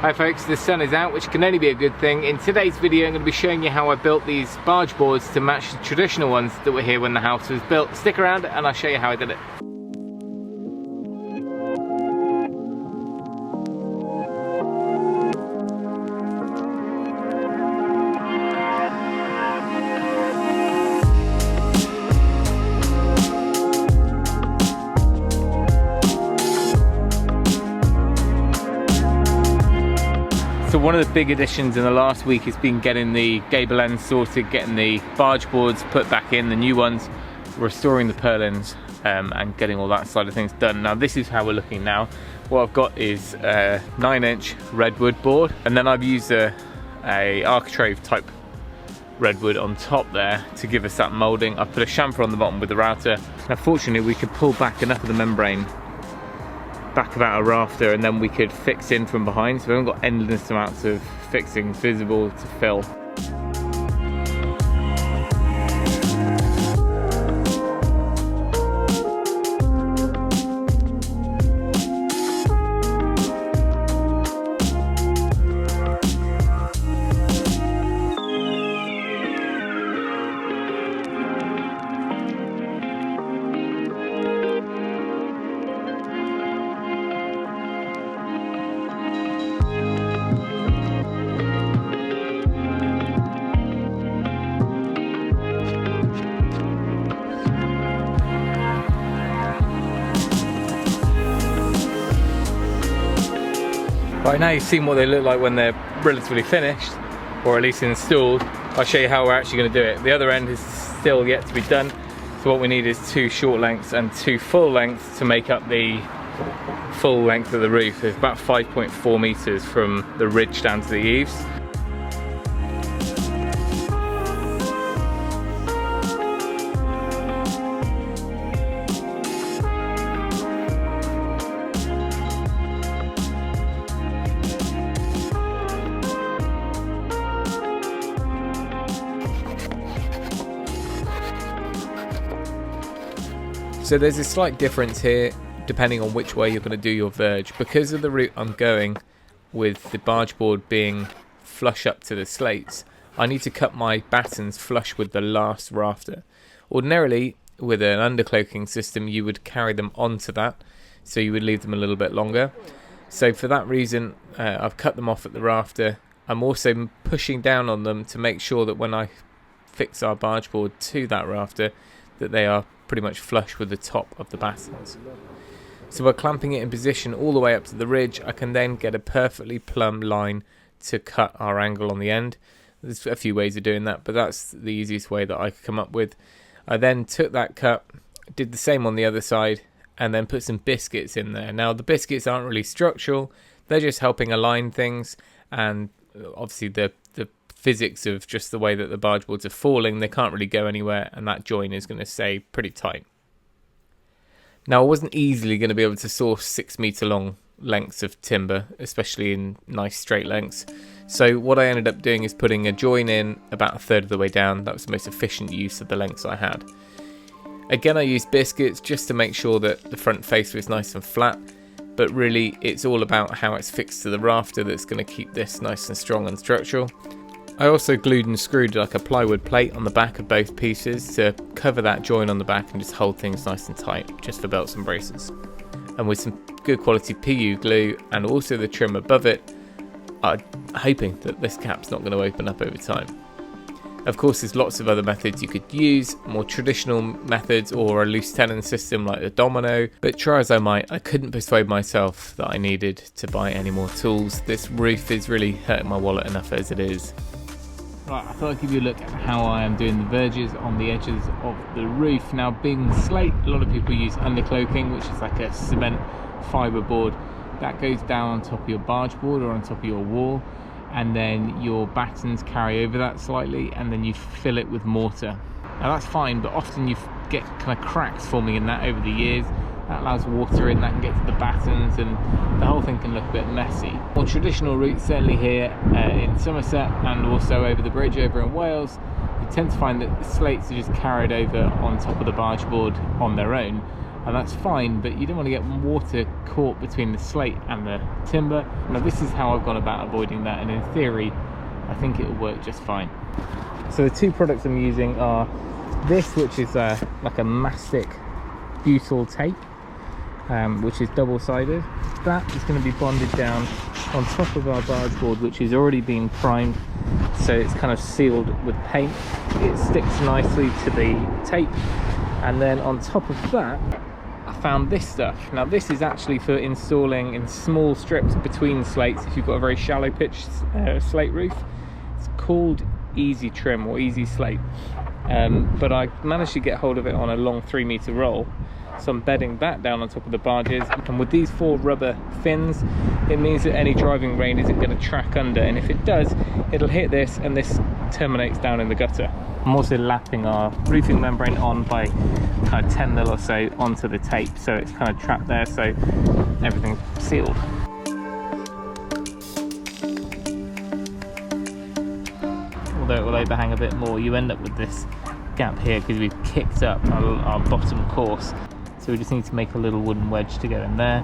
Hi folks, the sun is out, which can only be a good thing. In today's video I'm going to be showing you how I built these barge boards to match the traditional ones that were here when the house was built. Stick around and I'll show you how I did it. So one of the big additions in the last week has been getting the gable ends sorted, getting the barge boards put back in, the new ones, restoring the purlins, and getting all that side of things done. Now this is how we're looking now. What I've got is a 9-inch redwood board, and then I've used a architrave type redwood on top there to give us that moulding. I've put a chamfer on the bottom with the Rafter. Now fortunately we could pull back enough of the membrane back about a rafter and then we could fix in from behind, so we haven't got endless amounts of fixing visible to fill. Right, now you've seen what they look like when they're relatively finished, or at least installed. I'll show you how we're actually going to do it. The other end is still yet to be done, so what we need is 2 short lengths and 2 full lengths to make up the full length of the roof. It's about 5.4 meters from the ridge down to the eaves. So there's a slight difference here depending on which way you're going to do your verge. Because of the route I'm going, with the barge board being flush up to the slates, I need to cut my battens flush with the last rafter. Ordinarily, with an undercloaking system, you would carry them onto that, so you would leave them a little bit longer. So for that reason, I've cut them off at the rafter. I'm also pushing down on them to make sure that when I fix our barge board to that rafter, that they are pretty much flush with the top of the battens. So by clamping it in position all the way up to the ridge, I can then get a perfectly plumb line to cut our angle on the end. There's a few ways of doing that, but that's the easiest way that I could come up with. I then took that cut, did the same on the other side, and then put some biscuits in there. Now the biscuits aren't really structural, they're just helping align things, and obviously the physics of just the way that the barge boards are falling, they can't really go anywhere, and that join is going to stay pretty tight. Now I wasn't easily going to be able to source 6 meter long lengths of timber, especially in nice straight lengths. So what I ended up doing is putting a join in about 1/3 of the way down. That was the most efficient use of the lengths I had. Again, I used biscuits just to make sure that the front face was nice and flat, but really it's all about how it's fixed to the rafter that's going to keep this nice and strong and structural. I also glued and screwed like a plywood plate on the back of both pieces to cover that join on the back and just hold things nice and tight, just for belts and braces. And with some good quality PU glue and also the trim above it, I'm hoping that this cap's not going to open up over time. Of course, there's lots of other methods you could use, more traditional methods or a loose tenon system like the domino, but try as I might, I couldn't persuade myself that I needed to buy any more tools. This roof is really hurting my wallet enough as it is. Right, I thought I'd give you a look at how I am doing the verges on the edges of the roof. Now, being slate, a lot of people use undercloaking, which is like a cement fibre board that goes down on top of your barge board or on top of your wall, and then your battens carry over that slightly, and then you fill it with mortar. Now that's fine, but often you get kind of cracks forming in that over the years. That allows water in, that can get to the battens, and the whole thing can look a bit messy. More traditional routes, certainly here in Somerset and also over the bridge over in Wales, you tend to find that the slates are just carried over on top of the barge board on their own, and that's fine, but you don't want to get water caught between the slate and the timber. Now this is how I've gone about avoiding that, and in theory I think it will work just fine. So the two products I'm using are this, which is like a mastic butyl tape, which is double-sided. That is going to be bonded down on top of our barge board, which is already been primed, so it's kind of sealed with paint. It sticks nicely to the tape, and then on top of that I found this stuff. Now this is actually for installing in small strips between slates if you've got a very shallow pitch slate roof. It's called Easy Trim or Easy Slate, but I managed to get hold of it on a long 3-meter roll. So I'm bedding that down on top of the barges, and with these 4 rubber fins, it means that any driving rain isn't going to track under, and if it does, it'll hit this, and this terminates down in the gutter. I'm also lapping our roofing membrane on by kind of 10 mil or so onto the tape, so it's kind of trapped there, so everything's sealed. Although it will overhang a bit more, you end up with this gap here because we've kicked up our bottom course. So we just need to make a little wooden wedge to go in there.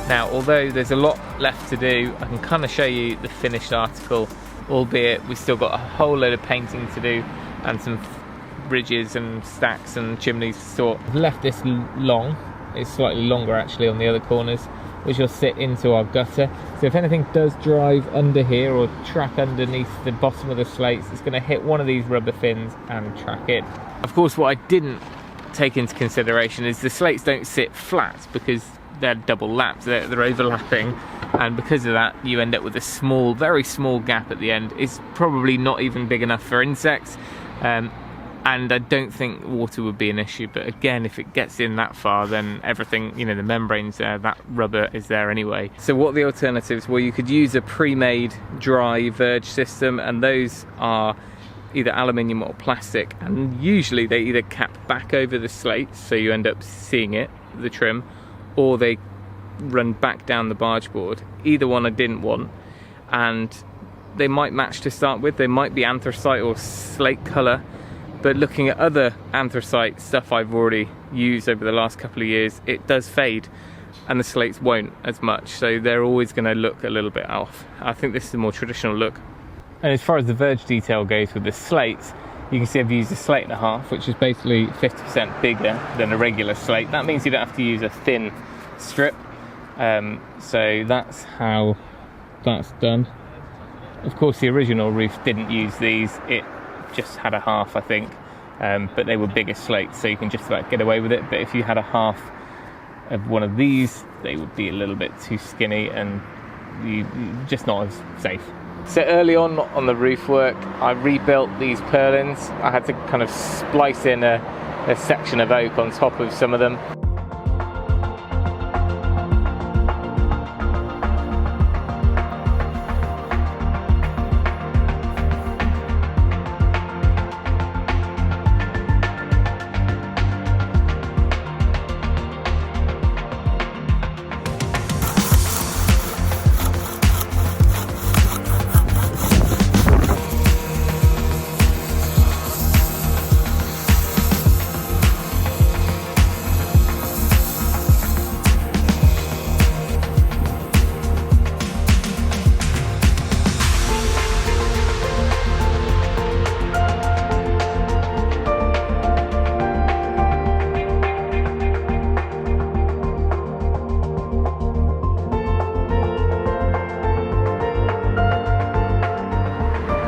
Now, although there's a lot left to do, I can kind of show you the finished article, albeit we've still got a whole load of painting to do and some bridges and stacks and chimneys to sort. I've left this long, it's slightly longer actually on the other corners, which will sit into our gutter. So if anything does drive under here or track underneath the bottom of the slates, it's going to hit one of these rubber fins and track it. Of course, what I didn't take into consideration is the slates don't sit flat because they're double lapped, they're overlapping, and because of that you end up with a small, very small gap at the end. It's probably not even big enough for insects, and I don't think water would be an issue, but again, if it gets in that far, then everything, you know, the membrane's there, that rubber is there anyway. So what are the alternatives? Well, you could use a pre-made dry verge system, and those are either aluminium or plastic, and usually they either cap back over the slate so you end up seeing it, the trim, or they run back down the barge board. Either one I didn't want, and they might match to start with. They might be anthracite or slate colour, but looking at other anthracite stuff I've already used over the last couple of years, it does fade and the slates won't as much, so they're always going to look a little bit off. I think this is a more traditional look. And as far as the verge detail goes with the slates, you can see I've used a slate and a half, which is basically 50% bigger than a regular slate. That means you don't have to use a thin strip. So that's how that's done. Of course, the original roof didn't use these, it just had a half, I think, but they were bigger slates, so you can just about get away with it. But if you had a half of one of these, they would be a little bit too skinny and just not as safe. So early on the roof work, I rebuilt these purlins. I had to kind of splice in a section of oak on top of some of them.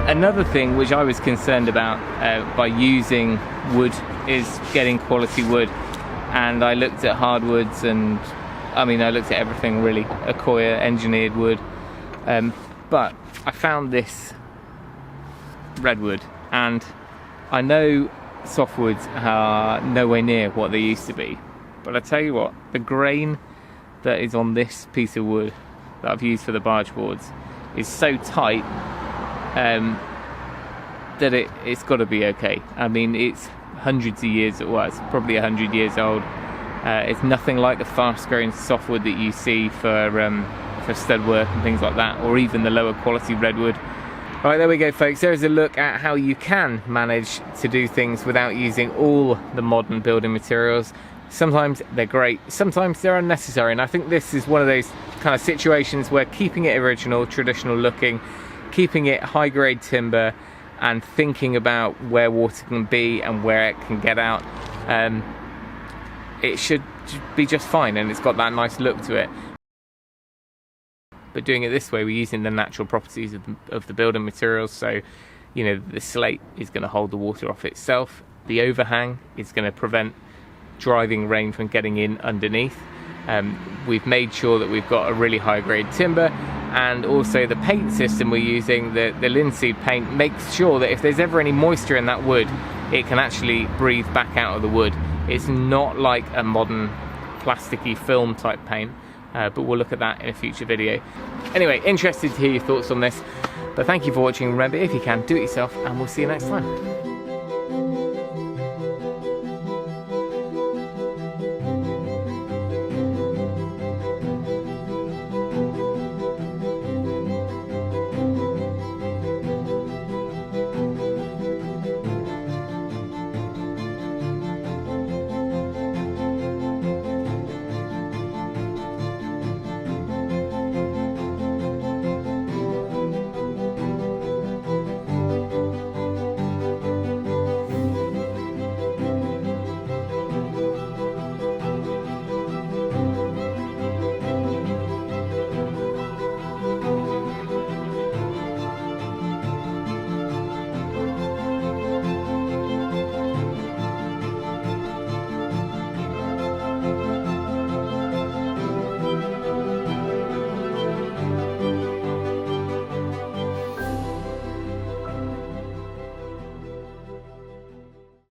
Another thing which I was concerned about by using wood is getting quality wood, and I looked at hardwoods, and I looked at everything really, Accoya engineered wood, but I found this redwood, and I know softwoods are nowhere near what they used to be, but I tell you what, the grain that is on this piece of wood that I've used for the barge boards is so tight that it's got to be okay. I mean, it's hundreds of years, well, it's probably 100 years old. It's nothing like the fast-growing softwood that you see for stud work and things like that, or even the lower quality redwood. All right, there we go, folks. There's a look at how you can manage to do things without using all the modern building materials. Sometimes they're great, sometimes they're unnecessary, and I think this is one of those kind of situations where keeping it original, traditional looking, keeping it high-grade timber, and thinking about where water can be and where it can get out, it should be just fine, and it's got that nice look to it. But doing it this way, we're using the natural properties of the building materials, so you know, the slate is going to hold the water off itself, the overhang is going to prevent driving rain from getting in underneath. We've made sure that we've got a really high grade timber, and also the paint system we're using, the linseed paint, makes sure that if there's ever any moisture in that wood, it can actually breathe back out of the wood. It's not like a modern plasticky film type paint, but we'll look at that in a future video. Anyway, interested to hear your thoughts on this, but thank you for watching. Remember, if you can, do it yourself, and we'll see you next time.